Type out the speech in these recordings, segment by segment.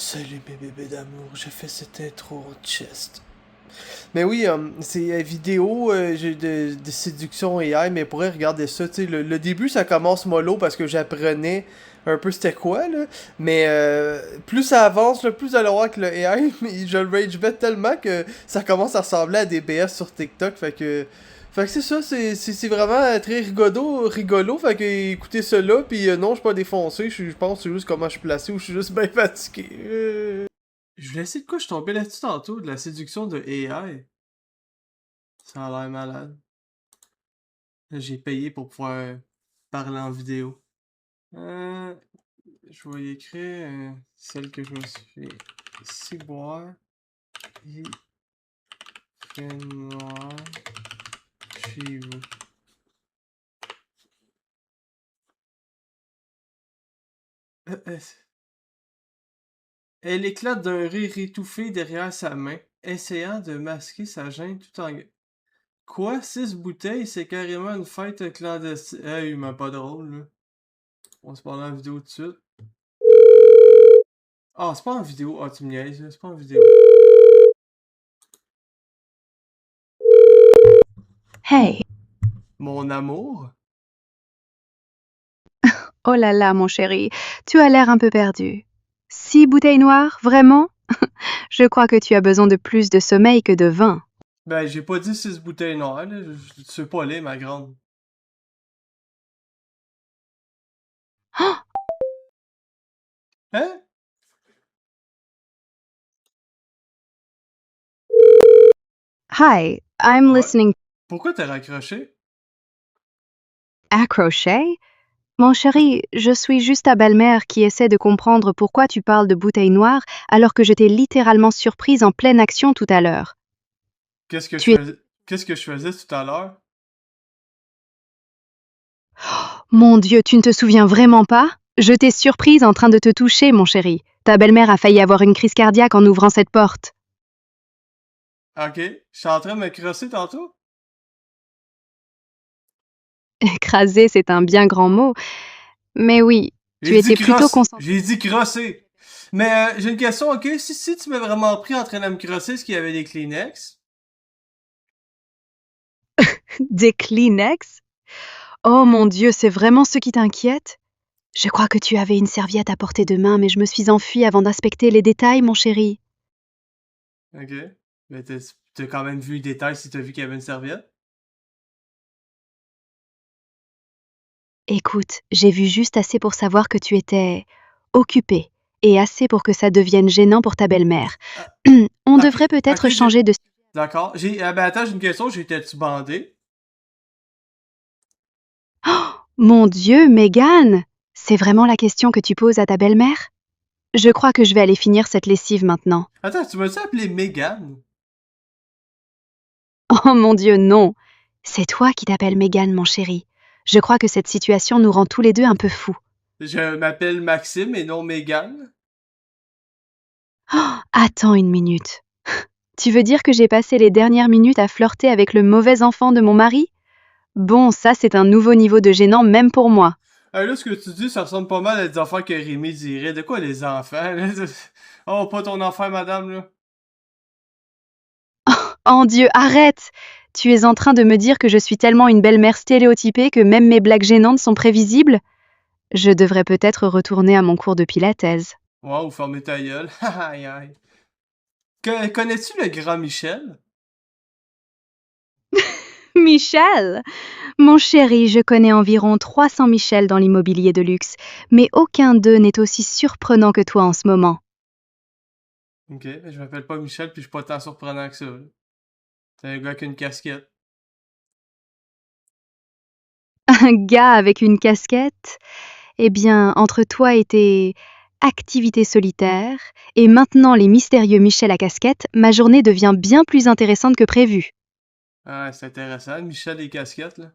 Salut mes bébés d'amour, j'ai fait cette intro en chest. Mais oui, c'est vidéo de séduction AI, mais pourrait regarder ça, tu sais, le début ça commence mollo parce que j'apprenais un peu c'était quoi, là, mais plus ça avance, là, plus allez voir que le AI, je le rage bet tellement que ça commence à ressembler à des BS sur TikTok, fait que c'est ça, c'est vraiment très rigolo, fait que écoutez cela, puis non, je suis pas défoncé, je pense que c'est juste comment je suis placé ou je suis juste bien fatigué. Je voulais essayer de quoi, je suis tombé là-dessus tantôt, de la séduction de AI. Ça a l'air malade. Là, j'ai payé pour pouvoir parler en vidéo. Euh, je vais y écrire celle que je me suis fait. Ciboire et fait noir chez vous. Euh, euh, Elle éclate d'un rire étouffé derrière sa main, essayant de masquer sa gêne tout en... Quoi? 6 bouteilles? C'est carrément une fête clandestine. Hey, mais pas drôle, là. On se parle en vidéo tout de suite. Ah, c'est pas en vidéo. Ah, tu me niaises, c'est pas en vidéo. Hey, Mon amour? oh là là, mon chéri, tu as l'air un peu perdu. 6 bouteilles noires, vraiment? Je crois que tu as besoin de plus de sommeil que de vin. Ben, j'ai pas dit 6 bouteilles noires, là. Je sais pas les, ma grande. Oh, Hein? hi, I'm Ouais. listening. Pourquoi t'as raccroché? Accroché? Mon chéri, je suis juste ta belle-mère qui essaie de comprendre pourquoi tu parles de bouteilles noires alors que je t'ai littéralement surprise en pleine action tout à l'heure. Qu'est-ce que je Tu es... faisais? Qu'est-ce que je faisais tout à l'heure? Mon Dieu, tu ne te souviens vraiment pas? Je t'ai surprise en train de te toucher, mon chéri. Ta belle-mère a failli avoir une crise cardiaque en ouvrant cette porte. Ok. J'étais en train de me crosser tantôt? Écraser, c'est un bien grand mot. Mais oui, J'ai tu dit étais plutôt crosse. concentré. J'ai dit crosser. Mais j'ai une question, ok? Si tu m'as vraiment pris en train de me crosser, est-ce qu'il y avait des Kleenex? Des Kleenex? Oh mon Dieu, c'est vraiment ce qui t'inquiète? Je crois que tu avais une serviette à portée de main, mais je me suis enfuie avant d'inspecter les détails, mon chéri. Ok. Mais t'as quand même vu le détail si t'as vu qu'il y avait une serviette? Écoute, j'ai vu juste assez pour savoir que tu étais occupé, et assez pour que ça devienne gênant pour ta belle-mère. Ah, On ok, devrait peut-être ok, changer de... d'accord. Ben attends, j'ai une question. J'étais-tu bandé? Oh, mon Dieu, Megan! C'est vraiment la question que tu poses à ta belle-mère? Je crois que je vais aller finir cette lessive maintenant. Attends, tu m'as-tu appelé Megan? Oh mon Dieu, non. C'est toi qui t'appelles Megan, mon chéri. Je crois que cette situation nous rend tous les deux un peu fous. Je m'appelle Maxime et non Megan. Oh, attends une minute. Tu veux dire que j'ai passé les dernières minutes à flirter avec le mauvais enfant de mon mari? Bon, ça c'est un nouveau niveau de gênant même pour moi. Là, ce que tu dis, ça ressemble pas mal à des affaires que Rémi dirait. De quoi les enfants, là? Oh, pas ton enfant, madame, là. Oh Dieu, arrête! Tu es en train de me dire que je suis tellement une belle-mère stéréotypée que même mes blagues gênantes sont prévisibles? Je devrais peut-être retourner à mon cours de pilates. Wow, fermez ta gueule. Aïe, aïe. Connais-tu le grand Michel? Michel! Mon chéri, je connais environ 300 Michel dans l'immobilier de luxe, mais aucun d'eux n'est aussi surprenant que toi en ce moment. Ok, ben, je m'appelle pas Michel, puis je suis pas tant surprenant que ça, là. C'est un gars qui a une casquette. Un gars avec une casquette? Eh bien, entre toi et tes activités solitaires, et maintenant les mystérieux Michel à casquette, ma journée devient bien plus intéressante que prévu. Ah, c'est intéressant, Michel et casquettes, là.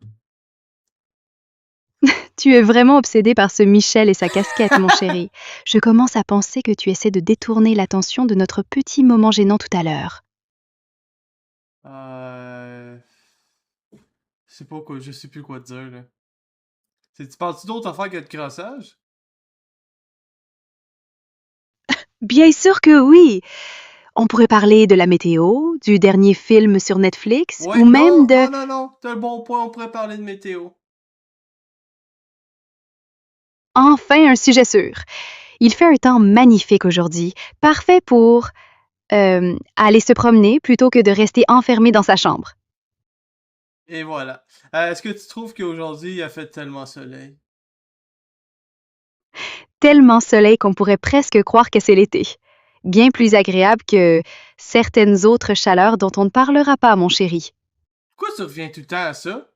Tu es vraiment obsédé par ce Michel et sa casquette, mon chéri. Je commence à penser que tu essaies de détourner l'attention de notre petit moment gênant tout à l'heure. Euh... Je sais pas quoi, je sais plus quoi te dire, là. Tu parles-tu d'autres affaires que de crossage? Bien sûr que oui. On pourrait parler de la météo, du dernier film sur Netflix, Ouais, ou même non, de... non, non, non, t'as un bon point, on pourrait parler de météo. Enfin, un sujet sûr. Il fait un temps magnifique aujourd'hui, parfait pour aller se promener plutôt que de rester enfermé dans sa chambre. Et voilà. Est-ce que tu trouves qu'aujourd'hui, il a fait tellement soleil? Tellement soleil qu'on pourrait presque croire que c'est l'été. Bien plus agréable que certaines autres chaleurs dont on ne parlera pas, mon chéri. Pourquoi tu reviens tout le temps à ça?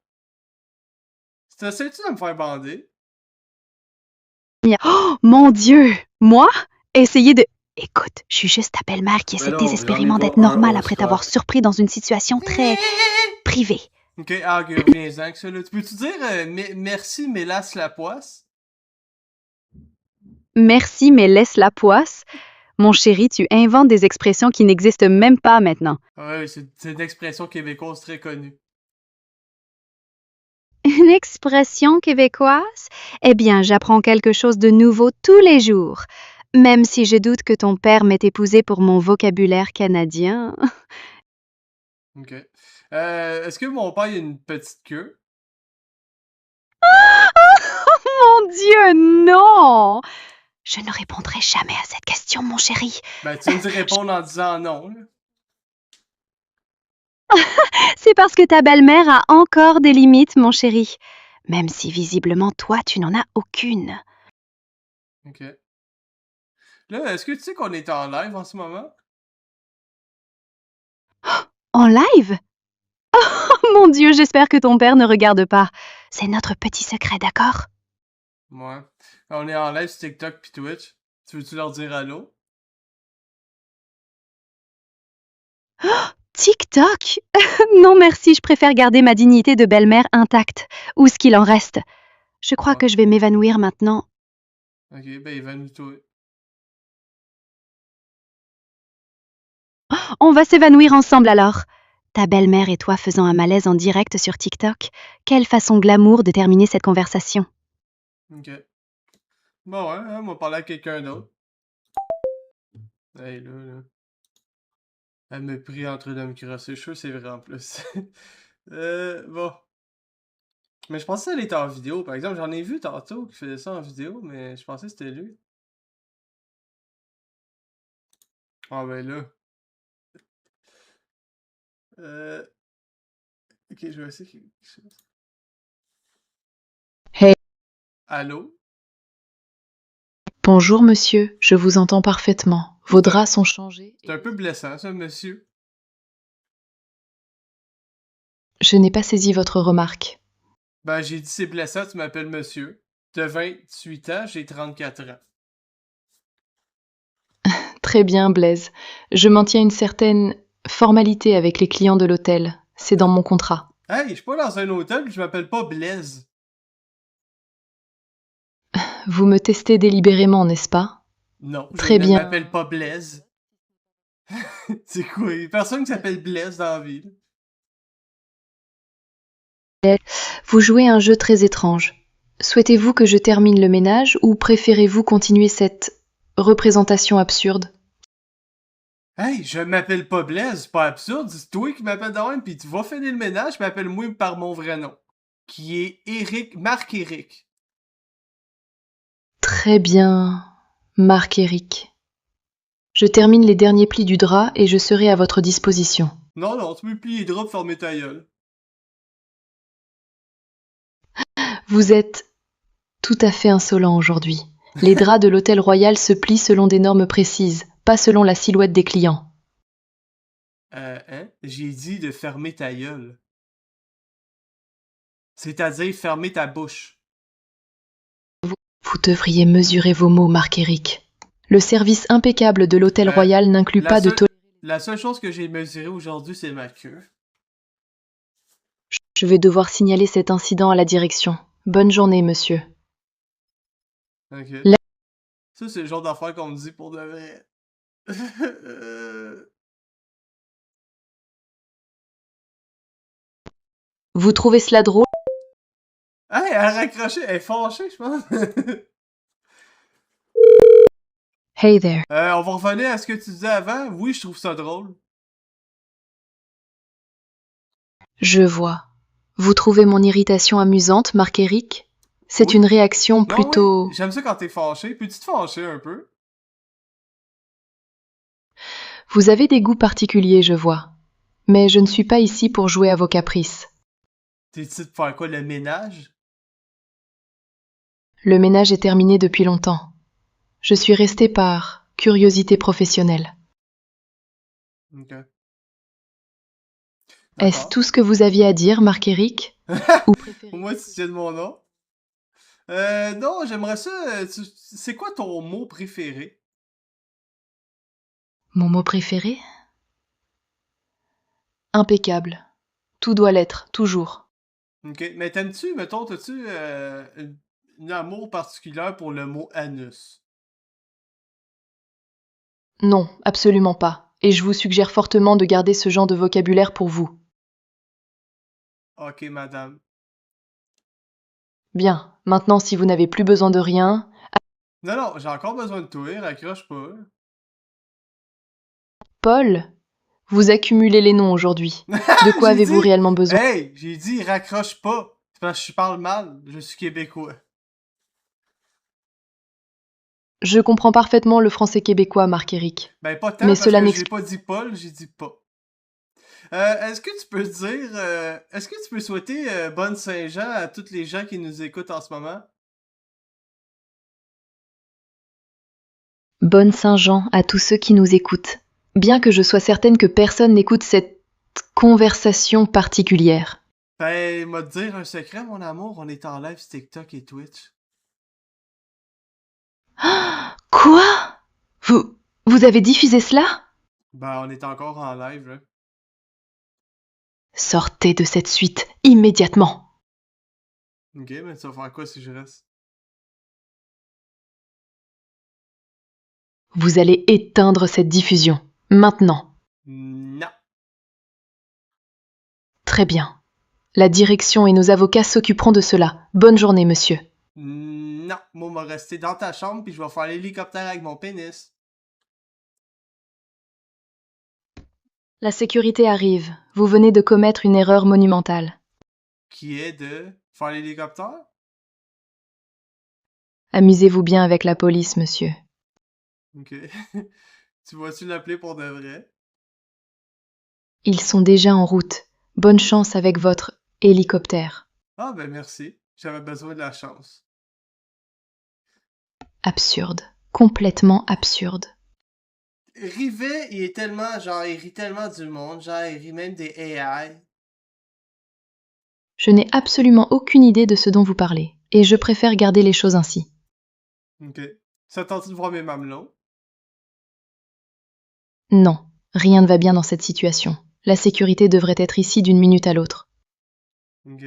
T'essaies-tu de me faire bander? Oh, mon Dieu! Moi? Essayer de... Écoute, je suis juste ta belle-mère qui Ben essaie non, j'en ai désespérément pas d'être un normale après Oscar. t'avoir surpris dans une situation très privée. Ok, ok, reviens-en avec ça, là. Tu peux-tu dire merci, mais lasse la poisse? Merci, mais laisse la poisse. Mon chéri, tu inventes des expressions qui n'existent même pas maintenant. Ouais, c'est une expression québécoise très connue. Une expression québécoise? Eh bien, j'apprends quelque chose de nouveau tous les jours. Même si je doute que ton père m'ait épousée pour mon vocabulaire canadien. Ok. Est-ce que mon père a une petite queue? Mon Dieu, non! Je ne répondrai jamais à cette question, mon chéri. Ben, tu viens de répondre en disant non, là. C'est parce que ta belle-mère a encore des limites, mon chéri. Même si visiblement toi, tu n'en as aucune. Ok. Là, est-ce que tu sais qu'on est en live en ce moment? En live? Oh mon Dieu, j'espère que ton père ne regarde pas. C'est notre petit secret, d'accord? Ouais. On est en live sur TikTok pis Twitch. Tu veux-tu leur dire allô? TikTok? Non merci, je préfère garder ma dignité de belle-mère intacte, ou ce qu'il en reste. Je crois Ouais. que je vais m'évanouir maintenant. Ok, ben évanouis-toi. On va s'évanouir ensemble alors. Ta belle-mère et toi faisant un malaise en direct sur TikTok. Quelle façon glamour de terminer cette conversation. Ok. Bon, ouais, hein, on va parler à quelqu'un d'autre. Hey, là. Elle me prie en train de me crosser les cheveux, c'est vrai en plus. Bon. Mais je pensais qu'elle était en vidéo, par exemple. J'en ai vu tantôt qui faisait ça en vidéo, mais je pensais que c'était lui. Ah ben là. Euh... Ok, je vais essayer quelque chose. Hey, Allô? bonjour monsieur, je vous entends parfaitement. Vos C'est un, draps sont changés. c'est un peu blessant, ça, monsieur. Je n'ai pas saisi votre remarque. Ben, j'ai dit c'est blessant, tu m'appelles monsieur. T'as 28 ans, j'ai 34 ans. Très bien, Blaise. Je maintiens une certaine formalité avec les clients de l'hôtel. C'est dans mon contrat. Hey, je suis pas dans un hôtel, pis je m'appelle pas Blaise. Vous me testez délibérément, n'est-ce pas? Non, je Très ne bien. m'appelle pas Blaise. C'est quoi? Y a personne qui s'appelle Blaise dans la ville. Vous jouez un jeu très étrange. Souhaitez-vous que je termine le ménage ou préférez-vous continuer cette représentation absurde? Hey, je m'appelle pas Blaise, c'est pas absurde, c'est toi qui m'appelles de même, pis tu vas finir le ménage, je m'appelle moi par mon vrai nom. Qui est Eric, Marc-Éric. Très bien, Marc-Éric. Je termine les derniers plis du drap et je serai à votre disposition. Non, non, tu me plies les draps pour fermer ta gueule. Vous êtes tout à fait insolent aujourd'hui. Les draps de l'hôtel Royal se plient selon des normes précises, pas selon la silhouette des clients. Hein? J'ai dit de fermer ta gueule. C'est-à-dire fermer ta bouche. Vous devriez mesurer vos mots, Marc-Éric. Le service impeccable de l'hôtel Euh, Royal n'inclut la pas de seule, tolérer. la seule chose que j'ai mesurée aujourd'hui, c'est ma queue. Je vais devoir signaler cet incident à la direction. Bonne journée, monsieur. Ok. La- Ça, c'est le genre d'affaire qu'on me dit pour de vrai. Vous trouvez cela drôle? Hey, elle a raccroché, elle est fâchée, je pense. Hey there. On va revenir à ce que tu disais avant. Oui, je trouve ça drôle. Je vois. Vous trouvez mon irritation amusante, Marc-Éric? C'est une Oui. réaction Non, oui. plutôt... J'aime ça quand t'es fâché. Peux-tu te fâcher un peu? Vous avez des goûts particuliers, je vois. Mais je ne suis pas ici pour jouer à vos caprices. T'es ici de faire quoi, le ménage? Le ménage est terminé depuis longtemps. Je suis restée par curiosité professionnelle. Ok. Est-ce D'accord. tout ce que vous aviez à dire, Marc-Éric? Ou Au préférez-vous moins, tu tiens de mon nom. Non, j'aimerais ça. C'est quoi ton mot préféré? mon mot préféré? Impeccable. Tout doit l'être, toujours. Ok. Mais t'aimes-tu, mettons, t'as-tu une amour particulier pour le mot anus? Non, absolument pas. Et je vous suggère fortement de garder ce genre de vocabulaire pour vous. Ok, madame. Bien, maintenant si vous n'avez plus besoin de rien, Non, non, j'ai encore besoin de toi, raccroche pas. Paul, vous accumulez les noms aujourd'hui. De quoi J'ai avez-vous dit, réellement besoin? hey, j'ai dit raccroche pas. C'est parce que je parle mal, je suis québécois. Je comprends parfaitement le français québécois, Marc-Éric. Ben, pas Mais tant parce cela que j'ai n'explique... pas dit Paul, j'ai dit pas. Est-ce que tu peux dire, est-ce que tu peux souhaiter bonne Saint-Jean à tous les gens qui nous écoutent en ce moment? Bonne Saint-Jean à tous ceux qui nous écoutent. Bien que je sois certaine que personne n'écoute cette conversation particulière. Ben, m'a te dire un secret, mon amour, on est en live sur TikTok et Twitch. Quoi? Vous avez diffusé cela? Ben, on est encore en live, là. Sortez de cette suite immédiatement. Ok, mais tu vas faire quoi si je reste? Vous allez éteindre cette diffusion. Maintenant. Non. Très bien. La direction et nos avocats s'occuperont de cela. Bonne journée, monsieur. Non. Moi, m'a rester dans ta chambre puis je vais faire l'hélicoptère avec mon pénis. La sécurité arrive. Vous venez de commettre une erreur monumentale. Qui est de faire l'hélicoptère? Amusez-vous bien avec la police, monsieur. Ok. Tu vas-tu l'appeler pour de vrai? Ils sont déjà en route. Bonne chance avec votre hélicoptère. Ah, ben merci. J'avais besoin de la chance. Absurde. Complètement absurde. Rivet, il est tellement, genre, il rit tellement du monde, genre, il rit même des AI. Je n'ai absolument aucune idée de ce dont vous parlez, et je préfère garder les choses ainsi. Ok. Ça tente de voir mes mamelons? Non, rien ne va bien dans cette situation. La sécurité devrait être ici d'une minute à l'autre. Ok.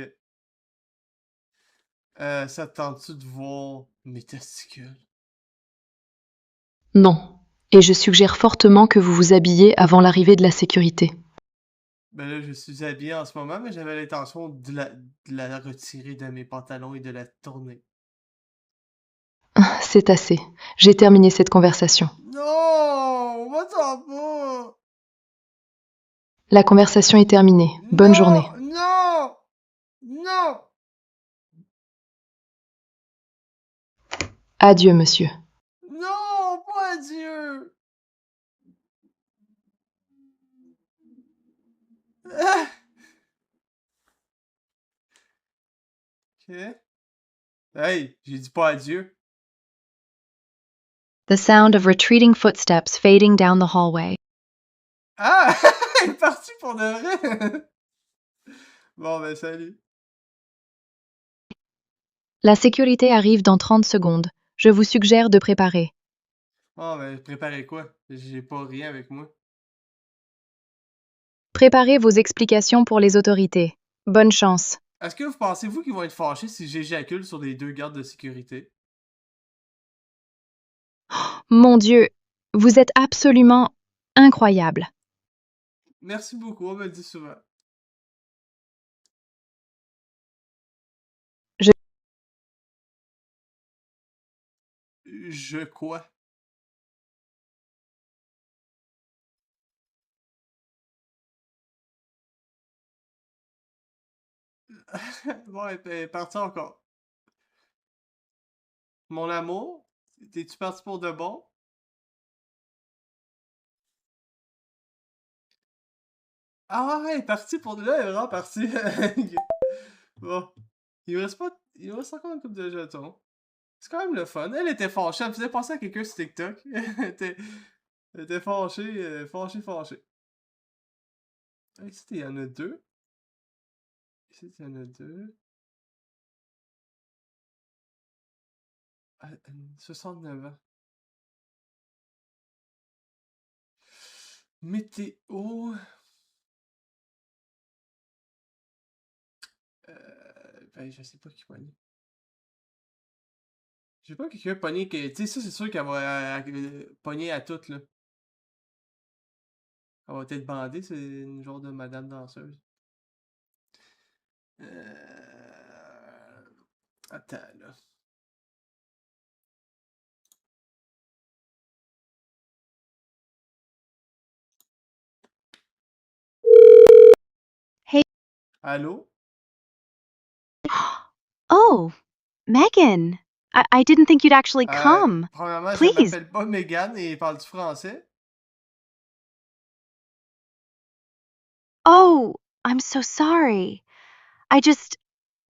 Ça tente-tu de voir mes testicules? Non, et je suggère fortement que vous vous habillez avant l'arrivée de la sécurité. Ben là, je suis habillé en ce moment, mais j'avais l'intention de la retirer de mes pantalons et de la tourner. C'est assez. J'ai terminé cette conversation. Non! Va-t'en pas! La conversation est terminée. Bonne journée. Non! Non! Non! Adieu, monsieur. Non! Pas Dieu! Ah! Ok. Hey, j'ai dit pas adieu. The sound of retreating footsteps fading down the hallway. Ah! Elle est partie pour de vrai! Bon, ben salut. La sécurité arrive dans 30 secondes. Je vous suggère de préparer. Ah, ben préparez quoi? J'ai pas rien avec moi. Préparez vos explications pour les autorités. Bonne chance. Est-ce que vous pensez-vous qu'ils vont être fâchés si j'éjacule sur les deux gardes de sécurité? Mon Dieu, vous êtes absolument incroyable. Merci beaucoup, on me le dit souvent. Je Je quoi? Bon, elle est partie encore. Mon amour, t'es-tu parti pour de bon? Ah, elle est partie pour de là, elle est vraiment partie. Ok. Bon. Il me reste encore une coupe de jetons. C'est quand même le fun. Elle était fâchée, elle me faisait penser à quelqu'un sur TikTok. Elle était fâchée, fâchée. Ah, ici, il y en a deux. Ici, il y en a deux. Ah, 69 ans. Météo. Ben, je sais pas qui pogne. Je sais pas quelqu'un pogné que. Tu sais, ça, c'est sûr qu'elle va pogner à toutes, là. Elle va peut-être bander, c'est une genre de madame danseuse. Attends, là. Hey. Allô? Oh, Megan. I didn't think you'd actually come. Premièrement, je Please. m'appelle pas Megan et parle-tu français? Oh, I'm so sorry. I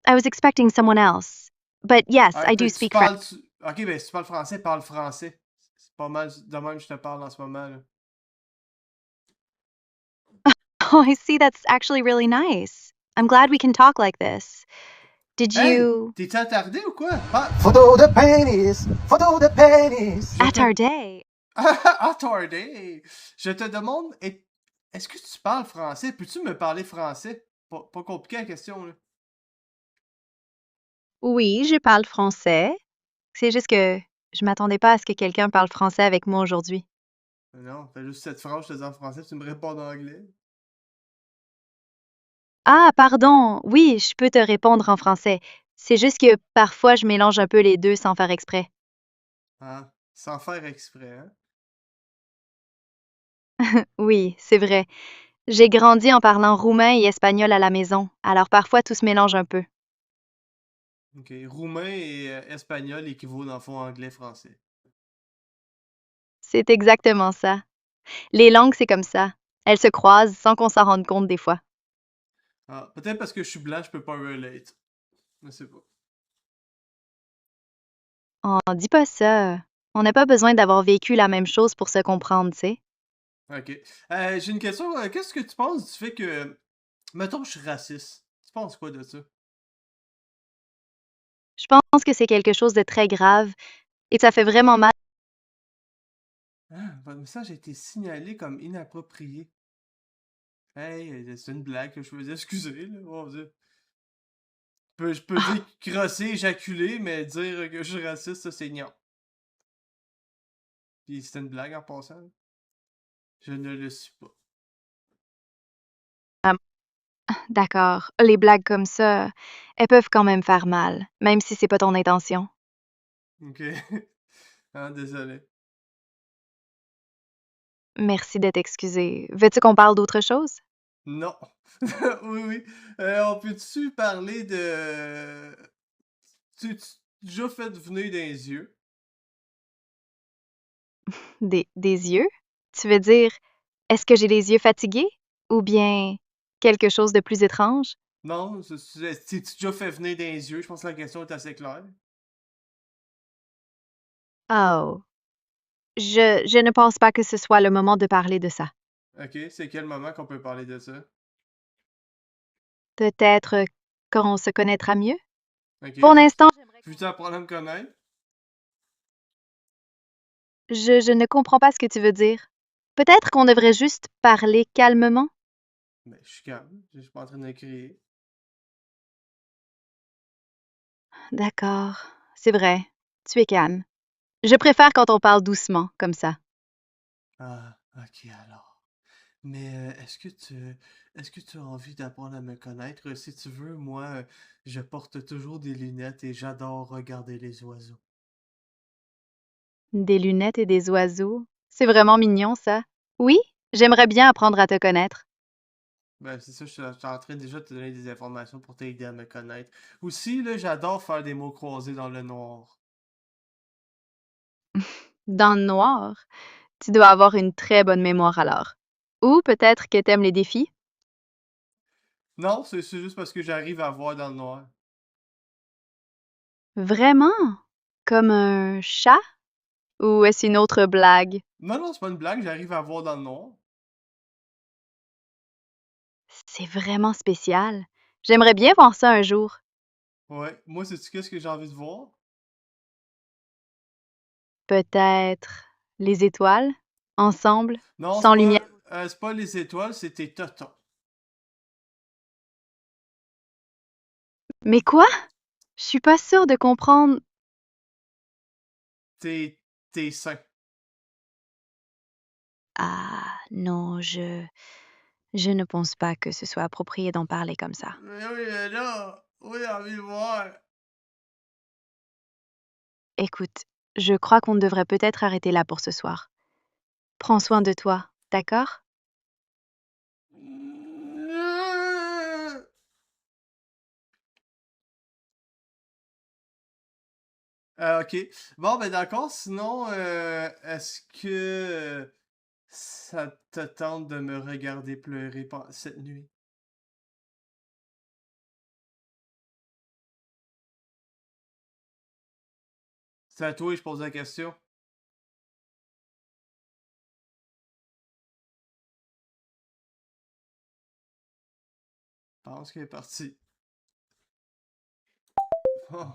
was expecting someone else. But yes, I do Tu speak French. parles. Ok, ben si tu parles français, parle français. C'est pas mal de même que je te parle en ce moment, là. Oh, I see. That's actually really nice. I'm glad we can talk like this. Did Hey! you... T'es-tu attardé ou quoi? Photo de pénis! Photo de pénis! Je At te. our day. Attardé! Je te demande, est-ce que tu parles français? Peux-tu me parler français? Pas compliqué la question, là. Oui, je parle français. C'est juste que je m'attendais pas à ce que quelqu'un parle français avec moi aujourd'hui. Non, fais juste cette phrase, je te dis en français, tu me réponds en anglais. Ah, pardon. Oui, je peux te répondre en français. C'est juste que parfois je mélange un peu les deux sans faire exprès. Hein? Sans faire exprès, hein? Oui, c'est vrai. J'ai grandi en parlant roumain et espagnol à la maison, alors parfois tout se mélange un peu. Ok. Roumain et espagnol équivaut dans le fond anglais-français. C'est exactement ça. Les langues, c'est comme ça. Elles se croisent sans qu'on s'en rende compte des fois. Ah, peut-être parce que je suis blanc, je peux pas relate. Je sais pas. Oh, dis pas ça. On n'a pas besoin d'avoir vécu la même chose pour se comprendre, tu sais. Ok. J'ai une question. Qu'est-ce que tu penses du fait que. Mettons que je suis raciste. Tu penses quoi de ça? Je pense que c'est quelque chose de très grave et ça fait vraiment mal. Ah, votre message a été signalé comme inapproprié. Hey, c'est une blague que je faisais, excusez, là, mon Dieu. Je peux dire crosser, éjaculer, mais dire que je suis raciste, ça c'est non. Puis c'était une blague en passant. Je ne le suis pas. D'accord, les blagues comme ça, elles peuvent quand même faire mal, même si c'est pas ton intention. Ok. Ah, désolé. Merci d'être excusé. Veux-tu qu'on parle d'autre chose? Non. Oui, oui. On peut-tu parler de. Tu déjà fait venir des yeux? Des yeux? Tu veux dire, est-ce que j'ai les yeux fatigués? Ou bien quelque chose de plus étrange? Non, t'es-tu déjà fait venir des yeux? Je pense que la question est assez claire. Oh, je ne pense pas que ce soit le moment de parler de ça. Ok, c'est quel moment qu'on peut parler de ça? Peut-être quand on se connaîtra mieux? Ok, Pour l'instant, veux-tu apprendre à me connaître? je ne comprends pas ce que tu veux dire. Peut-être qu'on devrait juste parler calmement? Ben, je suis calme, je suis pas en train de crier. D'accord, c'est vrai, tu es calme. Je préfère quand on parle doucement, comme ça. Ah, ok alors. Mais est-ce que tu as envie d'apprendre à me connaître? Si tu veux, moi, je porte toujours des lunettes et j'adore regarder les oiseaux. Des lunettes et des oiseaux. C'est vraiment mignon, ça. Oui, j'aimerais bien apprendre à te connaître. Ben, c'est ça, je suis en train déjà de te donner des informations pour t'aider à me connaître. Aussi, là, j'adore faire des mots croisés dans le noir. Dans le noir, tu dois avoir une très bonne mémoire alors. Ou peut-être que t'aimes les défis? Non, c'est juste parce que j'arrive à voir dans le noir. Vraiment? Comme un chat? Ou est-ce une autre blague? Non, non, c'est pas une blague, j'arrive à voir dans le noir. C'est vraiment spécial. J'aimerais bien voir ça un jour. Ouais, moi, sais-tu qu'est-ce que j'ai envie de voir? Peut-être les étoiles? Ensemble? Non, Sans lumière? c'est pas les étoiles, c'est tes totons. Mais quoi? Je suis pas sûre de comprendre. Tes, tes seins. Ah non, je ne pense pas que ce soit approprié d'en parler comme ça. Mais oui, mais là, oui, j'ai envie de voir. Écoute, je crois qu'on devrait peut-être arrêter là pour ce soir. Prends soin de toi, d'accord? Ok. Bon, ben d'accord. Sinon, est-ce que ça te tente de me regarder pleurer cette nuit? C'est à toi que je pose la question. Je pense qu'elle est partie. Bon.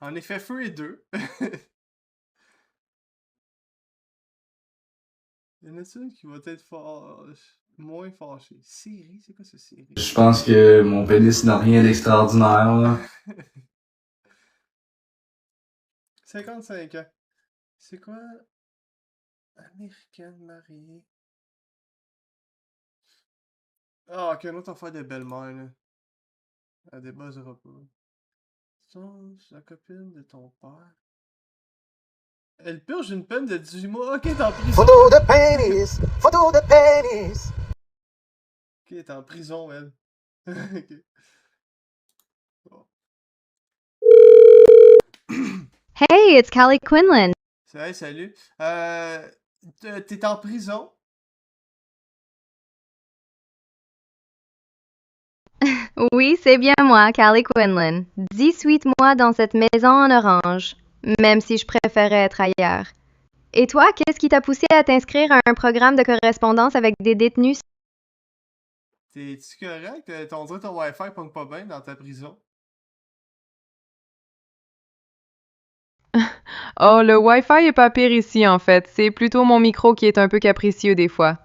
En effet, feu et deux. Il y en a une qui va être moins fâchée. Siri, c'est quoi ce Siri? Je pense que mon pénis n'a rien d'extraordinaire, là. 55 ans. C'est quoi? Américaine mariée. Ah, ok, une autre affaire de belle-mère, là. Elle débuzzera pas. C'est la copine de ton père. Elle purge une peine de 18 mois. Ok, t'es en prison. For the pennies, for the pennies. Ok, t'es en prison, elle. Ok. Bon. Hey, it's Callie Quinlan. Hey, salut. T'es en prison? Oui, c'est bien moi, Callie Quinlan. 18 mois dans cette maison en orange, même si je préférais être ailleurs. Et toi, qu'est-ce qui t'a poussé à t'inscrire à un programme de correspondance avec des détenus? T'es-tu correct? On dirait que ton Wi-Fi pogne pas bien dans ta prison. Oh, le Wi-Fi est pas pire ici, en fait. C'est plutôt mon micro qui est un peu capricieux des fois.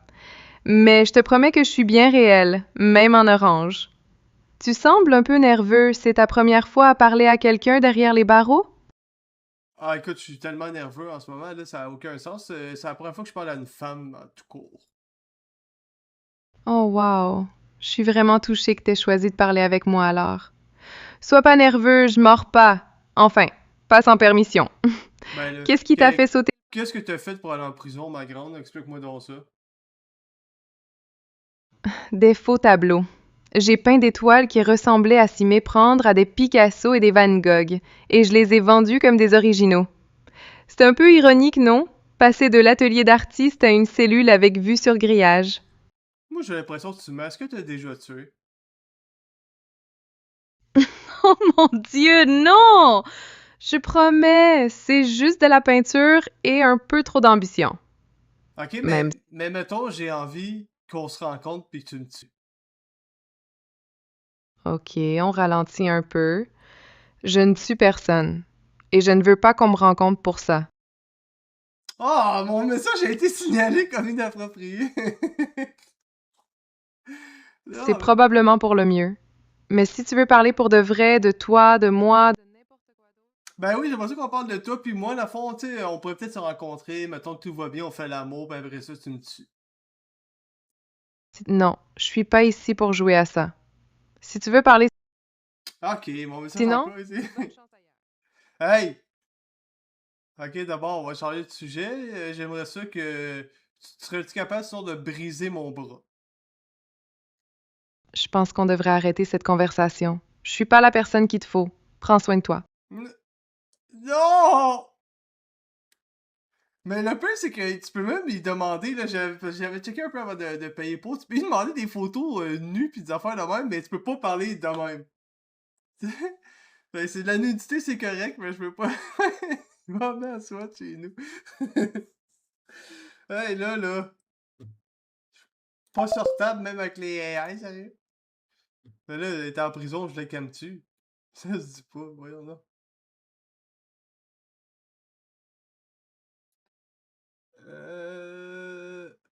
Mais je te promets que je suis bien réelle, même en orange. Tu sembles un peu nerveux. C'est ta première fois à parler à quelqu'un derrière les barreaux? Ah, écoute, je suis tellement nerveux en ce moment, là, ça a aucun sens. C'est la première fois que je parle à une femme en tout court. Oh, wow. Je suis vraiment touchée que t'aies choisi de parler avec moi alors. Sois pas nerveux, je mords pas. Enfin, pas sans permission. Ben là, Qu'est-ce qui t'a fait sauter? qu'est-ce que t'as fait pour aller en prison, ma grande? Explique-moi donc ça. Des faux tableaux. J'ai peint des toiles qui ressemblaient à s'y méprendre à des Picasso et des Van Gogh, et je les ai vendus comme des originaux. C'est un peu ironique, non? Passer de l'atelier d'artiste à une cellule avec vue sur grillage. Moi, j'ai l'impression que tu m'as. Est-ce que t'as déjà tué? Oh mon Dieu, non! Je promets, c'est juste de la peinture et un peu trop d'ambition. Ok, Même. mais mettons, j'ai envie qu'on se rencontre puis que tu me tues. Ok, on ralentit un peu. Je ne tue personne. Et je ne veux pas qu'on me rencontre pour ça. Ah, mon message a été signalé comme inapproprié. C'est Non, mais- probablement pour le mieux. Mais si tu veux parler pour de vrai, de toi, de moi, Ben oui, j'aimerais ça qu'on parle de toi puis moi, la fond, tu sais, on pourrait peut-être se rencontrer, mettons que tout va bien, on fait l'amour, puis après ça, tu me tues. non, je suis pas ici pour jouer à ça. Si tu veux parler Ok, mon message sinon, encore ici. Hey! Ok, d'abord, on va changer de sujet. J'aimerais ça que tu serais-tu capable, sinon, de briser mon bras? Je pense qu'on devrait arrêter cette conversation. Je suis pas la personne qu'il te faut. Prends soin de toi. Non! Mais le pire, c'est que tu peux même lui demander, là, j'avais checké un peu avant de payer pour, tu peux lui demander des photos nues pis des affaires de même, mais tu peux pas parler de même. Ben, c'est de la nudité, c'est correct, mais je peux pas. Vraiment, soit chez nous. Hey, là. Pas sortable, même avec les AI, sérieux. Mais là, elle était en prison, je l'ai calme-tu. Ça se dit pas, voyons là.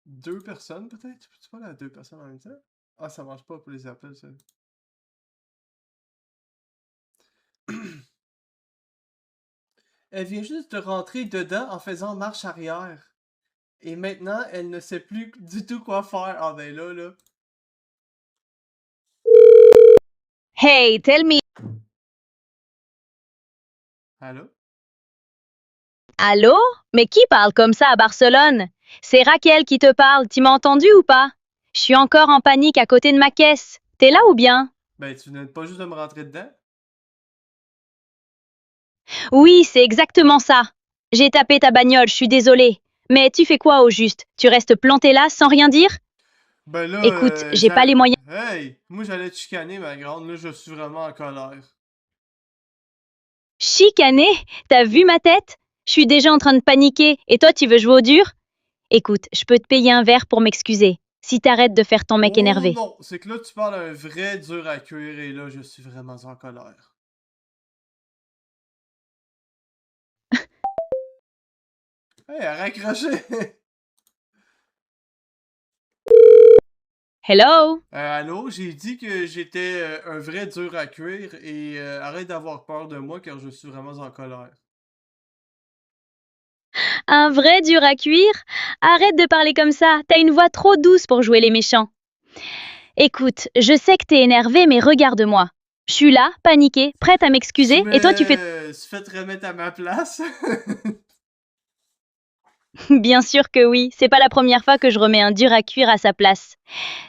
Deux personnes, peut-être? Peux-tu parler à deux personnes en même temps? Ah, ça marche pas pour les appels, ça. Elle vient juste de rentrer dedans en faisant marche arrière. Et maintenant, elle ne sait plus du tout quoi faire. Ah ben là. Hey, tell me. Allô? Allô? Mais qui parle comme ça à Barcelone? C'est Raquel qui te parle, tu m'as entendu ou pas? Je suis encore en panique à côté de ma caisse. T'es là ou bien? Ben, tu venais pas juste de me rentrer dedans? Oui, c'est exactement ça. J'ai tapé ta bagnole, je suis désolée. Mais tu fais quoi au juste? Tu restes planté là sans rien dire? Ben là, Écoute, j'ai pas les moyens. Hey! Moi, j'allais te chicaner, ma grande. Là, je suis vraiment en colère. Chicané? T'as vu ma tête? Je suis déjà en train de paniquer et toi tu veux jouer au dur? Écoute, je peux te payer un verre pour m'excuser. Si t'arrêtes de faire ton mec Oh énervé. non! C'est que là, tu parles à un vrai dur à cuire et là, je suis vraiment en colère. Hey, elle a raccroché! Hello? Allô? J'ai dit que j'étais un vrai dur à cuire et arrête d'avoir peur de moi car je suis vraiment en colère. Un vrai dur à cuire? Arrête de parler comme ça, t'as une voix trop douce pour jouer les méchants. Écoute, je sais que t'es énervé, mais regarde-moi. Je suis là, paniquée, prête à m'excuser, et toi tu fais... Tu fais te remettre à ma place? Bien sûr que oui, c'est pas la première fois que je remets un dur à cuire à sa place.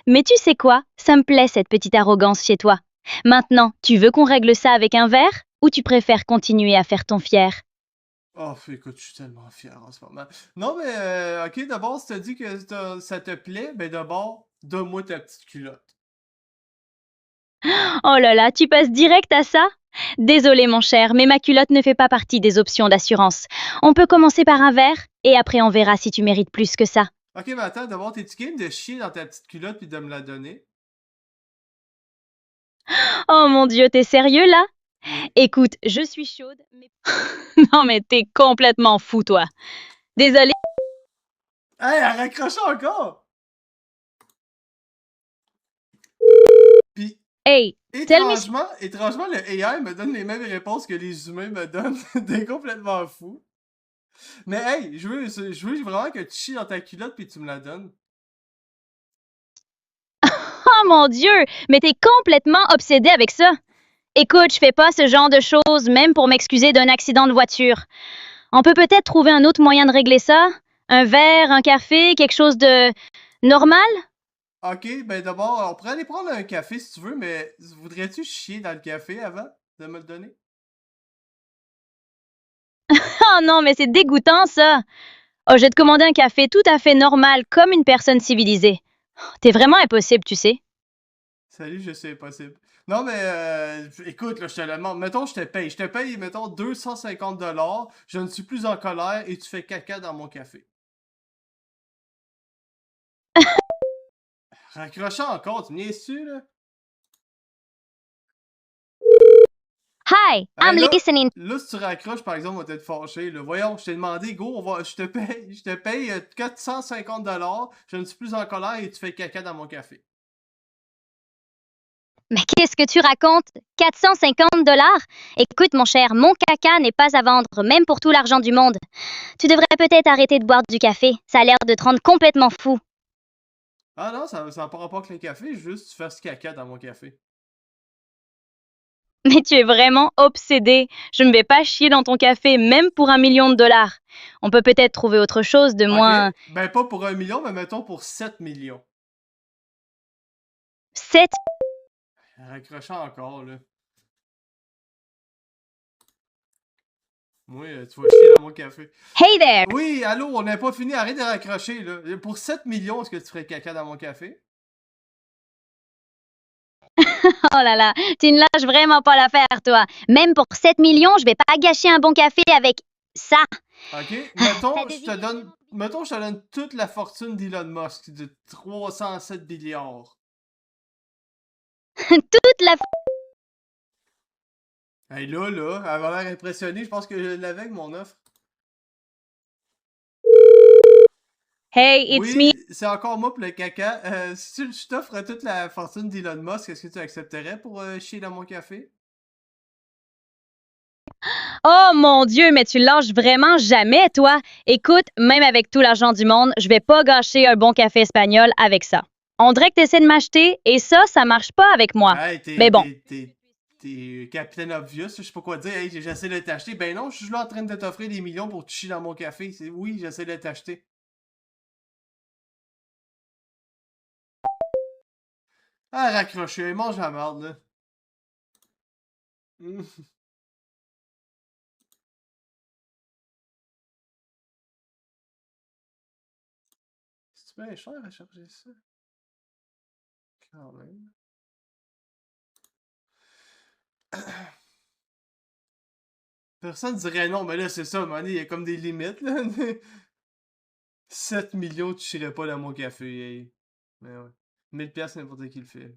Mais tu sais quoi? Ça me plaît cette petite arrogance chez toi. Maintenant, tu veux qu'on règle ça avec un verre? Ou tu préfères continuer à faire ton fier? Oh, écoute, je suis tellement fier en ce moment. Non, mais, ok, d'abord, si t'as dit que ça te plaît, ben d'abord, donne-moi ta petite culotte. Oh là là, tu passes direct à ça? Désolé mon cher, mais ma culotte ne fait pas partie des options d'assurance. On peut commencer par un verre, et après on verra si tu mérites plus que ça. Ok, mais attends, d'abord, t'es-tu game de chier dans ta petite culotte puis de me la donner? Oh mon Dieu, t'es sérieux là? Oui. Écoute, je suis chaude, mais... Non mais t'es complètement fou toi. Désolé. Hey, elle raccroche encore! Puis, Hey, tell me... étrangement, le AI me donne les mêmes réponses que les humains me donnent. T'es complètement fou. Mais hey, je veux vraiment que tu chies dans ta culotte puis tu me la donnes. Oh mon Dieu, mais t'es complètement obsédé avec ça. Écoute, je fais pas ce genre de choses, même pour m'excuser d'un accident de voiture. On peut peut-être trouver un autre moyen de régler ça? Un verre, un café, quelque chose de normal? Ok, ben d'abord, on pourrait aller prendre un café si tu veux, mais voudrais-tu chier dans le café avant de me le donner? Oh non, mais c'est dégoûtant ça. Oh, je vais te commander un café tout à fait normal, comme une personne civilisée. T'es vraiment impossible, tu sais. Salut, je sais, possible. Non, mais écoute, là, je te le demande. Mettons, je te paye, mettons, 250 $. Je ne suis plus en colère et tu fais caca dans mon café. Raccrochant encore, tu me niaises-tu, là? Hi, I'm Hey, là, listening. là, si tu raccroches, par exemple, on va être fâché, là. Voyons, je t'ai demandé, go, je te paye 450 $. Je ne suis plus en colère et tu fais caca dans mon café. Mais qu'est-ce que tu racontes? 450 $? Écoute, mon cher, mon caca n'est pas à vendre, même pour tout l'argent du monde. Tu devrais peut-être arrêter de boire du café. Ça a l'air de te rendre complètement fou. Ah non, ça n'a pas rapport avec le café, juste tu fasses caca dans mon café. Mais tu es vraiment obsédé. Je ne vais pas chier dans ton café, même pour $1 million. On peut peut-être trouver autre chose de moins... Ok, ben pas pour 1 million, mais mettons pour 7 millions. 7 Raccrochant encore, là. Moi, tu vas chier dans mon café. Hey there! Oui, allô, on n'a pas fini, arrête de raccrocher, là. Pour 7 millions, est-ce que tu ferais caca dans mon café? Oh là là, tu ne lâches vraiment pas l'affaire, toi. Même pour 7 millions, je vais pas gâcher un bon café avec ça. Ok, Ça devient mettons, je te donne toute la fortune d'Elon Musk de 307 milliards. toute la... Hey, là, elle avait l'air impressionnée, je pense que je l'avais avec mon offre. Hey, it's me. Oui, c'est encore moi pour le caca. Si je t'offre toute la fortune d'Elon Musk, est-ce que tu accepterais pour chier dans mon café? Oh mon Dieu, mais tu lâches vraiment jamais, toi. Écoute, même avec tout l'argent du monde, je vais pas gâcher un bon café espagnol avec ça. On dirait que t'essaies de m'acheter, et ça marche pas avec moi. Hey, Mais bon. t'es Captain Obvious, je sais pas quoi dire. Hey, j'essaie de t'acheter. Ben non, je suis là en train de t'offrir des millions pour te chier dans mon café. Oui, j'essaie de t'acheter. Ah, raccroché, mange la merde, là. C'est bien cher à charger ça. Quand même. Personne dirait non, mais là, c'est ça, man, il y a comme des limites, là. 7 millions, tu chierais pas dans mon café, hey. Mais ouais. 1000 piastres, n'importe qui le fait.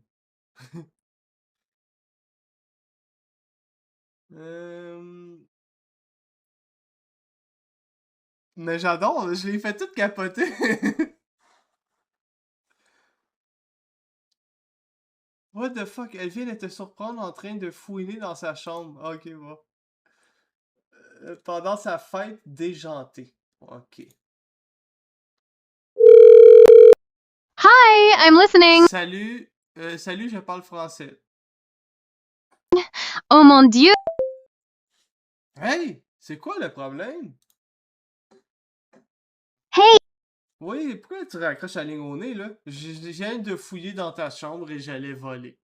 Euh... Mais j'adore, je l'ai fait tout capoter. What the fuck, elle vient de te surprendre en train de fouiner dans sa chambre. Ok, bon. Pendant sa fête déjantée. Ok. Hi, I'm listening. Salut, salut, je parle français. Oh mon Dieu. Hey, c'est quoi le problème? Hey! Oui, pourquoi tu raccroches la ligne au nez, là? Je viens de fouiller dans ta chambre et j'allais voler.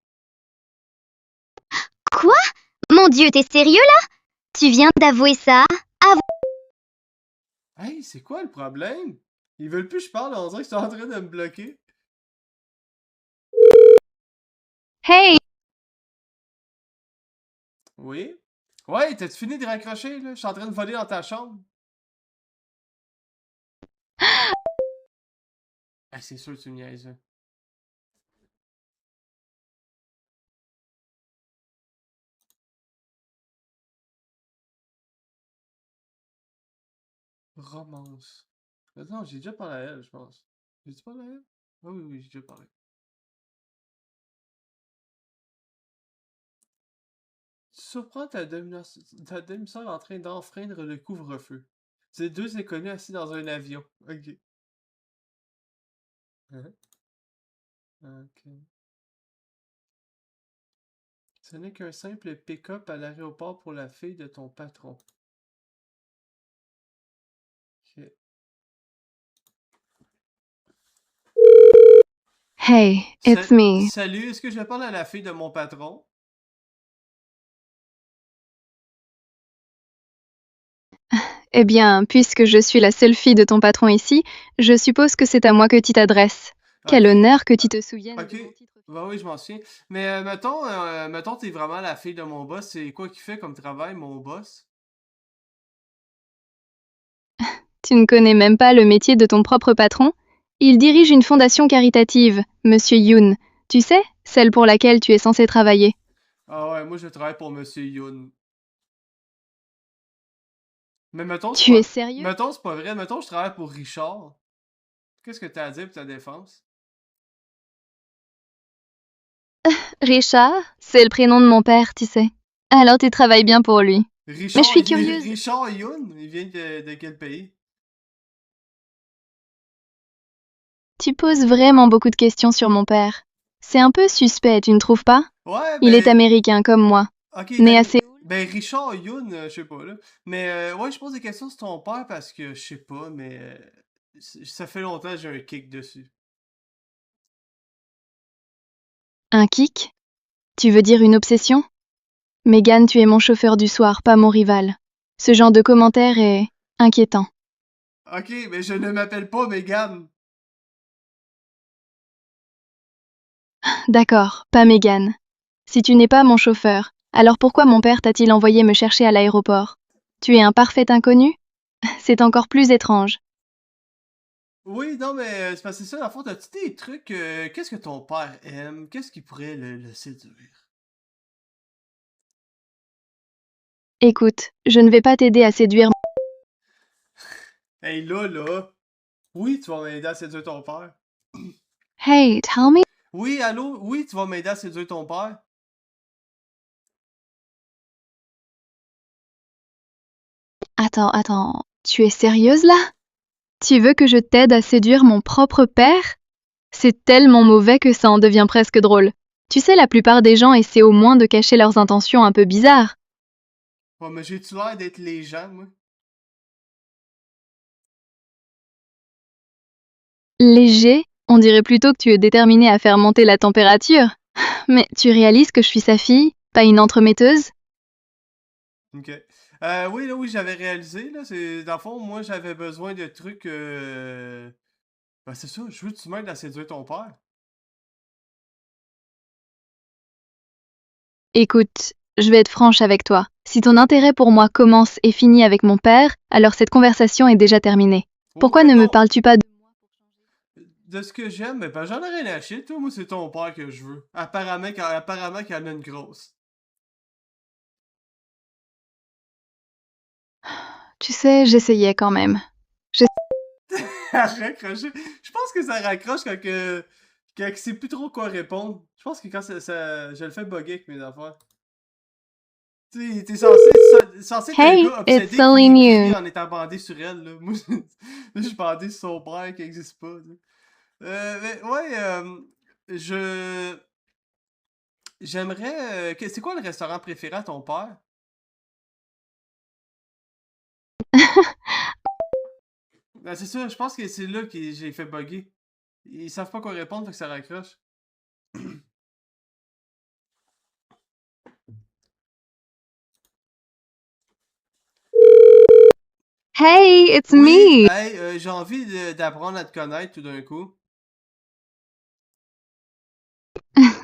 Quoi? Mon Dieu, t'es sérieux là? Tu viens d'avouer ça? Hey, c'est quoi le problème? Ils veulent plus que je parle, on dirait qu'ils sont en train de me bloquer. Hey. Oui? Ouais, t'as-tu fini de raccrocher, là? Je suis en train de voler dans ta chambre. Ah, c'est sûr que tu me niaises, là. Romance. Non, j'ai déjà parlé à elle, je pense. J'ai-tu parlé à elle? Ah oui, oui, j'ai déjà parlé. Tu surprends ta demi-sœur en train d'enfreindre le couvre-feu. C'est deux inconnus assis dans un avion. Ok. Hein? Ok. Ce n'est qu'un simple pick-up à l'aéroport pour la fille de ton patron. Ok. Hey, it's me. Salut, est-ce que je parle à la fille de mon patron? Eh bien, puisque je suis la seule fille de ton patron ici, je suppose que c'est à moi que tu t'adresses. Quel Ok. honneur que tu te souviennes Ok. de mon titre. Bah oui, je m'en souviens. Mais mettons, t'es vraiment la fille de mon boss. C'est quoi qu'il fait comme travail, mon boss? Tu ne connais même pas le métier de ton propre patron? Il dirige une fondation caritative, Monsieur Yoon. Tu sais, celle pour laquelle tu es censé travailler. Ah ouais, moi je travaille pour Monsieur Yoon. Mais mettons, Tu es sérieux? c'est pas vrai. Mettons, je travaille pour Richard. Qu'est-ce que t'as à dire pour ta défense? Richard, c'est le prénom de mon père, tu sais. Alors tu travailles bien pour lui. Mais je suis curieuse. Richard Yoon? Il vient de quel pays? Tu poses vraiment beaucoup de questions sur mon père. C'est un peu suspect, tu ne trouves pas? Ouais, Il est ben. américain comme moi. Ok, Né à Séoul. ben Richard Yoon, je sais pas, là. Mais ouais, je pose des questions sur ton père parce que je sais pas, mais ça fait longtemps que j'ai un kick dessus. Un kick? Tu veux dire une obsession? Megan, tu es mon chauffeur du soir, pas mon rival. Ce genre de commentaire est inquiétant. Ok, mais je ne m'appelle pas Megan. D'accord, pas Megan. Si tu n'es pas mon chauffeur, alors pourquoi mon père t'a-t-il envoyé me chercher à l'aéroport? Tu es un parfait inconnu? C'est encore plus étrange. Oui, non, mais c'est parce que c'est ça, dans le fond, t'as-tu des trucs, qu'est-ce que ton père aime? Qu'est-ce qui pourrait le séduire? Écoute, je ne vais pas t'aider à séduire. Hey, là, oui, tu vas m'aider à séduire ton père. Hey, tell me. Oui, allô, oui, tu vas m'aider à séduire ton père. Attends, tu es sérieuse là? Tu veux que je t'aide à séduire mon propre père? C'est tellement mauvais que ça en devient presque drôle. Tu sais, la plupart des gens essaient au moins de cacher leurs intentions un peu bizarres. Ouais, mais j'ai-tu l'air d'être les gens, moi? Léger, on dirait plutôt que tu es déterminé à faire monter la température. Mais tu réalises que je suis sa fille, pas une entremetteuse? Ok. Oui, là, oui, j'avais réalisé, là, c'est, dans le fond, moi, j'avais besoin de trucs, ben, c'est ça, je veux que tu m'aides à séduire ton père. Écoute, je vais être franche avec toi. Si ton intérêt pour moi commence et finit avec mon père, alors cette conversation est déjà terminée. Oh, Pourquoi ben ne me non, parles-tu pas de... de ce que j'aime, ben, j'en ai rien à chier, toi, moi, c'est ton père que je veux. Apparemment qu'elle en a une grosse. Tu sais, j'essayais quand même. Raccrocher. Je pense que ça raccroche quand il sait plus trop quoi répondre. Je pense que quand je le fais bugger avec mes affaires. Tu sais, t'es censé être un Hey, gars it's obsédé Celine qui Yoon. rit en étant bandé sur elle, là. Moi, je suis bandé sur son père qui existe pas, tu sais. Mais ouais, je... J'aimerais... C'est quoi le restaurant préféré à ton père? Ben, c'est ça, je pense que c'est là que j'ai fait bugger. Ils savent pas quoi répondre, fait que ça raccroche. Hey, it's Oui, me. hey, j'ai envie d'apprendre à te connaître tout d'un coup.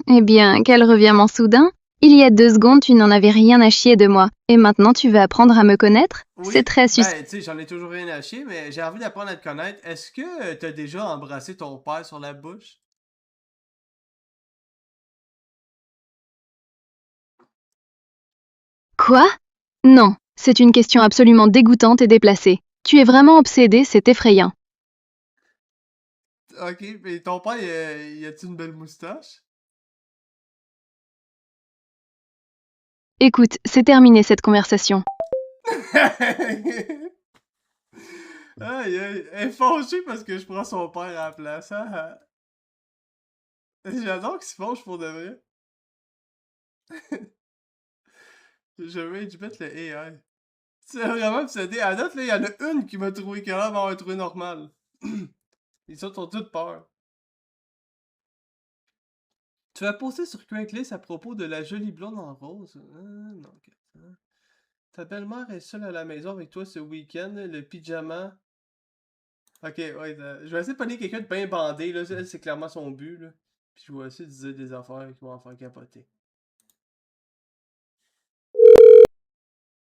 Eh bien, quel revirement soudain. Il y a 2 secondes, tu n'en avais rien à chier de moi. Et maintenant, tu veux apprendre à me connaître? C'est Oui, très suspect. ben, tu sais, j'en ai toujours rien à chier, mais j'ai envie d'apprendre à te connaître. Est-ce que t'as déjà embrassé ton père sur la bouche? Quoi? Non, c'est une question absolument dégoûtante et déplacée. Tu es vraiment obsédé, c'est effrayant. Ok, mais ton père, y a-tu une belle moustache? Écoute, c'est terminé cette conversation. Aïe, aïe, elle est fâchée parce que je prends son père à la place. Ah, ah. J'adore qu'il se fâche pour de vrai. Je vais mettre le AI. C'est vraiment obsédé. À date, là, il y en a une qui m'a trouvé calme, m'avoir trouvé normal. Ils autres ont toutes peur. Tu as posté sur Craigslist à propos de la jolie blonde en rose. Non, ok. Ta belle-mère est seule à la maison avec toi ce week-end, le pyjama. Ok, ouais, je vais essayer de pogner quelqu'un de bien bandé, là. Elle, c'est clairement son but, là. Puis je vais essayer de dire des affaires qui vont en faire capoter.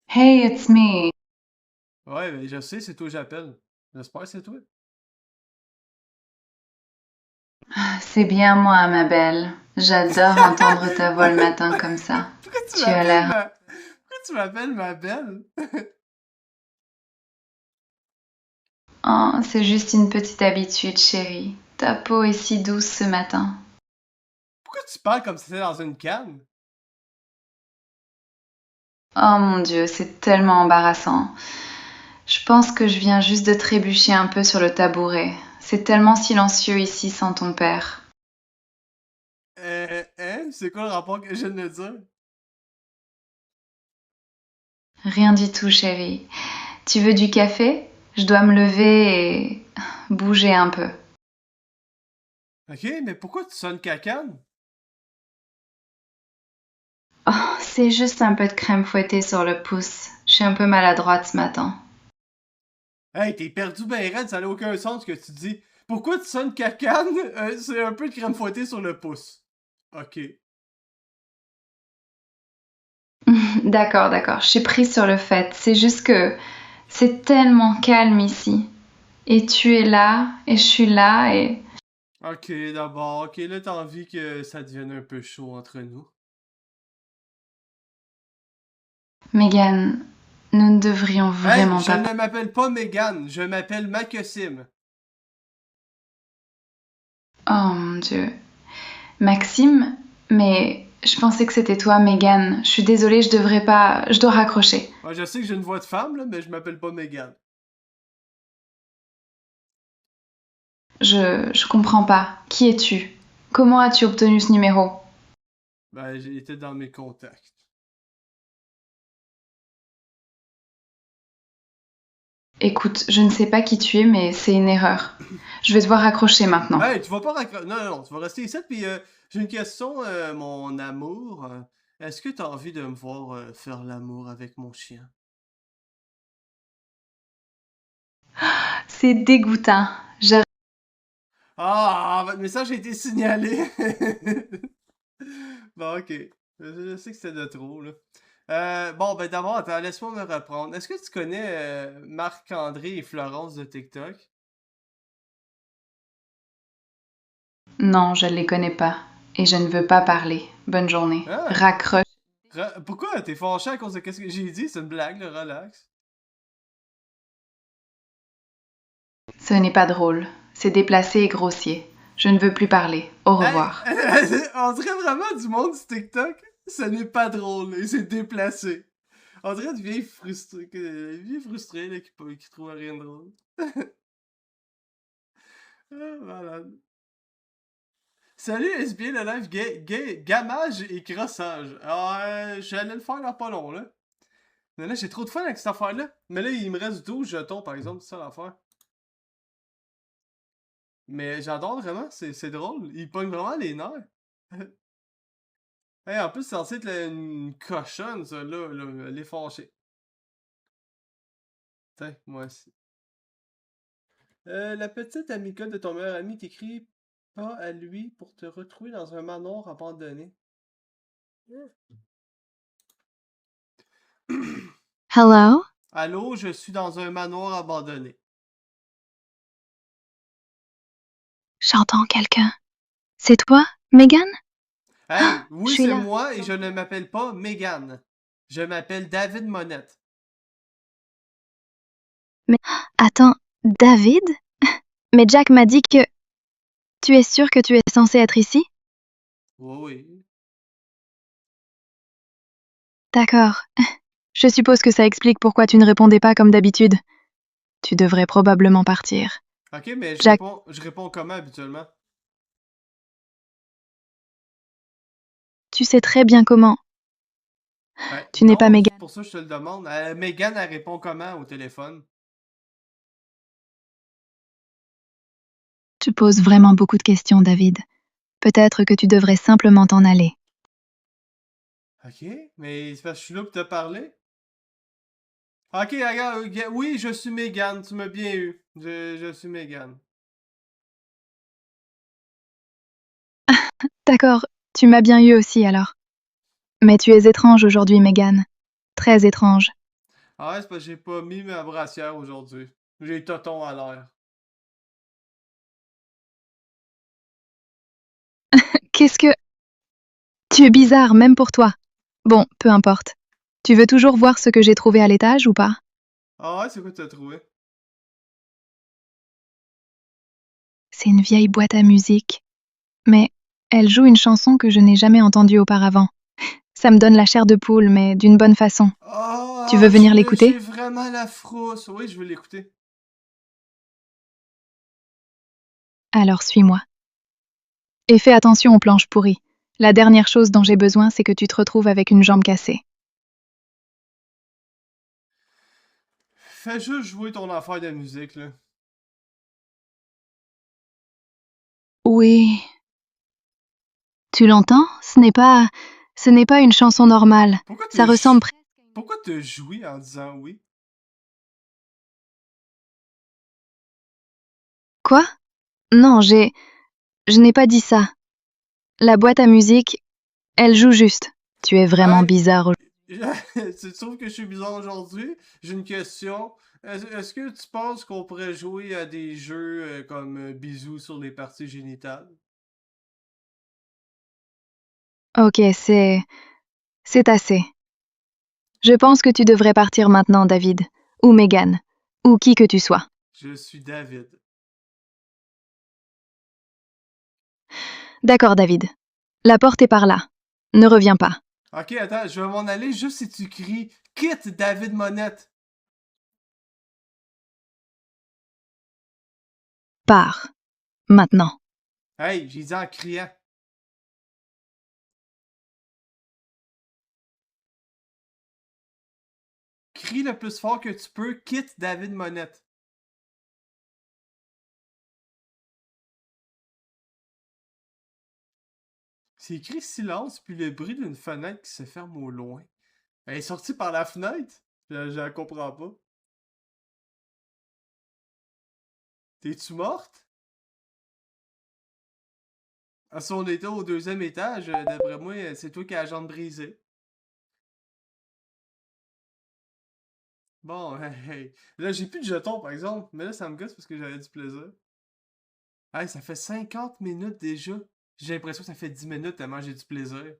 Hey, it's me. Ouais, mais je sais, c'est toi que j'appelle. J'espère que c'est toi. C'est bien moi, ma belle. J'adore entendre ta voix le matin comme ça. Pourquoi tu Tu as m'appelles l'air... Pourquoi tu m'appelles ma belle? Oh, c'est juste une petite habitude, chérie. Ta peau est si douce ce matin. Pourquoi tu parles comme si c'était dans une canne? Oh mon Dieu, c'est tellement embarrassant. Je pense que je viens juste de trébucher un peu sur le tabouret. C'est tellement silencieux ici sans ton père. Hein? C'est quoi le rapport que je viens de dire? Rien du tout, chérie. Tu veux du café? Je dois me lever et bouger un peu. Ok, mais pourquoi tu sonnes cacane? Oh, c'est juste un peu de crème fouettée sur le pouce. Je suis un peu maladroite ce matin. Hey, t'es perdu ben raide, ça n'a aucun sens ce que tu dis. Pourquoi tu sonnes cacane? C'est un peu de crème fouettée sur le pouce. Ok. D'accord, d'accord. Je suis prise sur le fait. C'est juste que c'est tellement calme ici. Et tu es là, et je suis là, et... Ok, d'abord. Ok, là, t'as envie que ça devienne un peu chaud entre nous. Megan, nous ne devrions Hey, vraiment je pas... ne m'appelle pas Megan, je m'appelle Makesim. Oh mon Dieu. Maxime, mais je pensais que c'était toi, Megan. Je suis désolée, je devrais pas... Je dois raccrocher. Ouais, je sais que j'ai une voix de femme, là, mais je m'appelle pas Megan. Je comprends pas. Qui es-tu? Comment as-tu obtenu ce numéro? Ben, j'ai été dans mes contacts. Écoute, je ne sais pas qui tu es, mais c'est une erreur. Je vais devoir raccrocher maintenant. Hey, tu vas pas raccrocher. Non, non, non, tu vas rester ici, puis j'ai une question, mon amour. Est-ce que t'as envie de me voir faire l'amour avec mon chien? C'est dégoûtant. Je... Ah, votre message a été signalé. Bon, ok. Je sais que c'était de trop, là. Bon, ben d'abord, attends, laisse-moi me reprendre. Est-ce que tu connais Marc-André et Florence de TikTok? Non, je ne les connais pas. Et je ne veux pas parler. Bonne journée. Ah! Raccroche. Pourquoi? T'es fâché à cause de qu'est-ce que j'ai dit? C'est une blague, là, relax. Ce n'est pas drôle. C'est déplacé et grossier. Je ne veux plus parler. Au Hey! revoir. On dirait vraiment du monde du TikTok. Ce n'est pas drôle et c'est déplacé. On dirait une vieille frustrée, là, qui trouve rien de drôle. Ah, malade. Salut, SBA, le live gamage et crossage. Alors, j'allais le faire dans pas long, là. Mais là, j'ai trop de fun avec cette affaire-là. Mais là, il me reste 12 jetons, par exemple, c'est ça l'affaire. Mais j'adore vraiment, c'est drôle. Il pogne vraiment les nerfs. Hey, en plus, c'est censé être une cochonne, ça, là, elle est fâchée. Tiens, moi aussi. La petite amicale de ton meilleur ami t'écrit pas à lui pour te retrouver dans un manoir abandonné. Hello? Allô, je suis dans un manoir abandonné. J'entends quelqu'un. C'est toi, Megan? Hey, Je oui, suis c'est là. moi et je ne m'appelle pas Megan. Je m'appelle David Monette. Mais attends, David? Mais Jack m'a dit que... Tu es sûr que tu es censé être ici? Oui, oui. D'accord. Je suppose que ça explique pourquoi tu ne répondais pas comme d'habitude. Tu devrais probablement partir. Ok, mais Jack, je réponds comment habituellement? tu sais très bien comment. Ben, Tu n'es pas non, c'est Megan. pour ça que je te le demande. Megan, elle répond comment au téléphone? Tu poses vraiment beaucoup de questions, David. Peut-être que tu devrais simplement t'en aller. Ok, mais c'est parce que je suis là pour te parler. Ok, regarde, oui, je suis Megan, tu m'as bien eu. Je suis Megan. D'accord, tu m'as bien eu aussi alors. Mais tu es étrange aujourd'hui, Megan. Très étrange. Ah ouais, c'est parce que j'ai pas mis ma brassière aujourd'hui. J'ai le toton à l'air. Qu'est-ce que... Tu es bizarre, même pour toi. Bon, peu importe. Tu veux toujours voir ce que j'ai trouvé à l'étage ou pas? Ah ouais, c'est quoi que t'as trouvé? C'est une vieille boîte à musique. Mais elle joue une chanson que je n'ai jamais entendue auparavant. Ça me donne la chair de poule, mais d'une bonne façon. Tu veux Ah, venir j'ai l'écouter? vraiment la frousse. Oui, je veux l'écouter. Alors suis-moi. Et fais attention aux planches pourries. La dernière chose dont j'ai besoin, c'est que tu te retrouves avec une jambe cassée. Fais juste jouer ton affaire de musique, là. Oui. Tu l'entends? Ce n'est pas... Ce n'est pas une chanson normale. Pourquoi Ça t'as ressemble presque... Pourquoi t'as joué en disant oui? Quoi? Non, je n'ai pas dit ça. La boîte à musique, elle joue juste. Tu es vraiment Hey! bizarre. Tu trouves que je suis bizarre aujourd'hui? J'ai une question. Est-ce que tu penses qu'on pourrait jouer à des jeux comme bisous sur les parties génitales? Ok, c'est assez. Je pense que tu devrais partir maintenant, David. Ou Megan. Ou qui que tu sois. Je suis David. D'accord, David. La porte est par là. Ne reviens pas. Ok, attends, je vais m'en aller juste si tu cries Quitte David Monette. Pars. Maintenant. Hey, j'ai dit en criant. Crie le plus fort que tu peux, quitte David Monette. C'est écrit silence, puis le bruit d'une fenêtre qui se ferme au loin. Elle est sortie par la fenêtre? Je la comprends pas. T'es-tu morte? À son état au deuxième étage, d'après moi, c'est toi qui as la jambe brisée. Bon, hey. Là, j'ai plus de jetons, par exemple. Mais là, ça me gosse parce que j'avais du plaisir. Hey, ça fait 50 minutes déjà. J'ai l'impression que ça fait 10 minutes tellement j'ai du plaisir.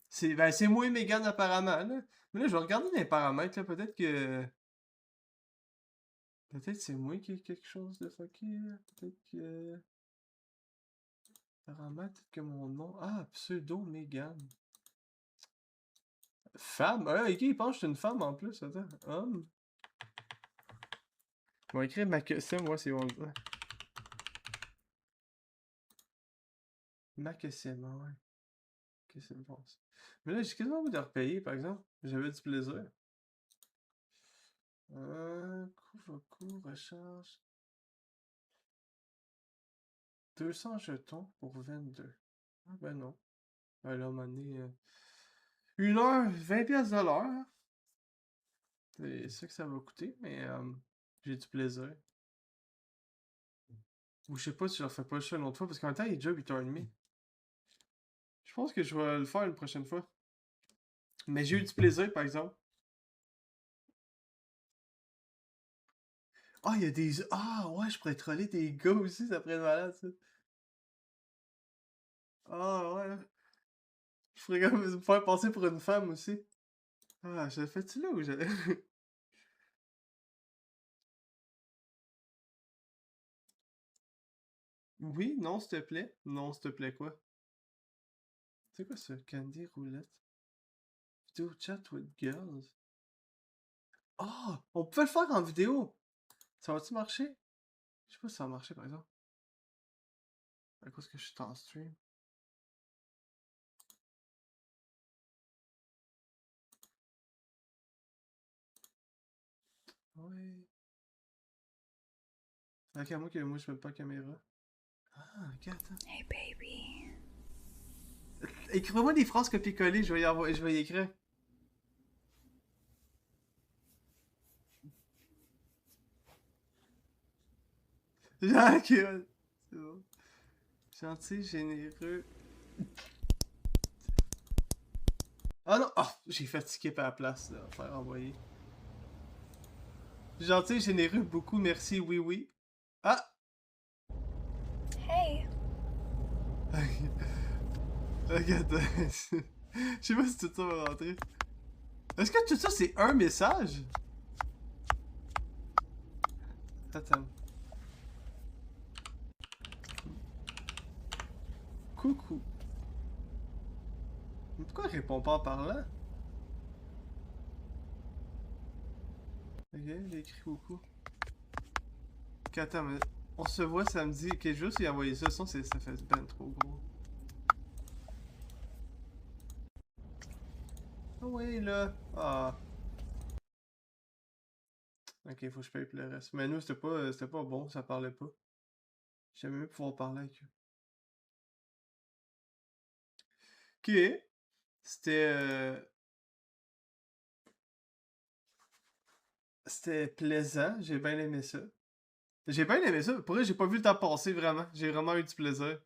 C'est moi et Megan apparemment, là. Mais là, je vais regarder les paramètres, là. Peut-être c'est moi qui ai quelque chose de fucké, là. Peut-être que... Paramètres, peut-être que mon nom... Ah, pseudo Megan. Femme? Ah, ok, il pense que je suis une femme en plus. Attends. Homme. On va écrire Macussim, moi, c'est bon. Macussim, ah ouais. Ok, c'est bon ça. Mais là, j'ai quasiment envie de repayer, par exemple. J'avais du plaisir. Couvre-cours, recharge. 200 jetons pour 22. Ah ben non. Ben là, à un moment donné, 1 heure, 20 pièces de l'heure. C'est ça que ça va coûter, mais j'ai du plaisir. Ou je sais pas si je refais pas ça une autre fois, parce qu'en même temps, il est déjà 8h30. Je pense que je vais le faire une prochaine fois. Mais j'ai eu du plaisir, par exemple. Ah, il y a des... Ah, ouais, je pourrais troller des gars aussi, ça pourrait être malade, ça. Ah, ouais. Je pourrais quand même me faire passer pour une femme aussi. Ah, je le fais-tu là ou je... Oui, non, s'il te plaît. Non, s'il te plaît, quoi? C'est quoi ça? Candy roulette? Vidéo chat with girls? Ah! On peut le faire en vidéo! Ça va-tu marcher? Je sais pas si ça va marcher, par exemple. À cause que je suis en stream. Ouais. Ok, à moi que moi je mets pas la caméra. Ah, ok, attends. Hey baby. Écrivez-moi des phrases copier-coller, je vais y écrire. Ok, ouais. C'est bon. Gentil, généreux. Ah non! Ah! J'ai fait skip à la place, là. Faire envoyer. Gentil, généreux, beaucoup, merci, oui, oui. Ah! Hey. Regarde. Je sais pas si tout ça va rentrer. Est-ce que tout ça, c'est un message? Attends. Coucou. Mais pourquoi il répond pas en parlant? Ok, il a écrit coucou. Ok, attends, mais on se voit samedi. Ok, juste lui envoyer ça, sinon ça fait ben trop gros. Ah oui, là. Ah. Ok, faut que je paye pour le reste. Mais nous, c'était pas bon, ça parlait pas. J'aimais mieux pouvoir parler avec eux. Ok. C'était... C'était plaisant. J'ai bien aimé ça. J'ai bien aimé ça. Pour vrai, j'ai pas vu le temps passer, vraiment. J'ai vraiment eu du plaisir.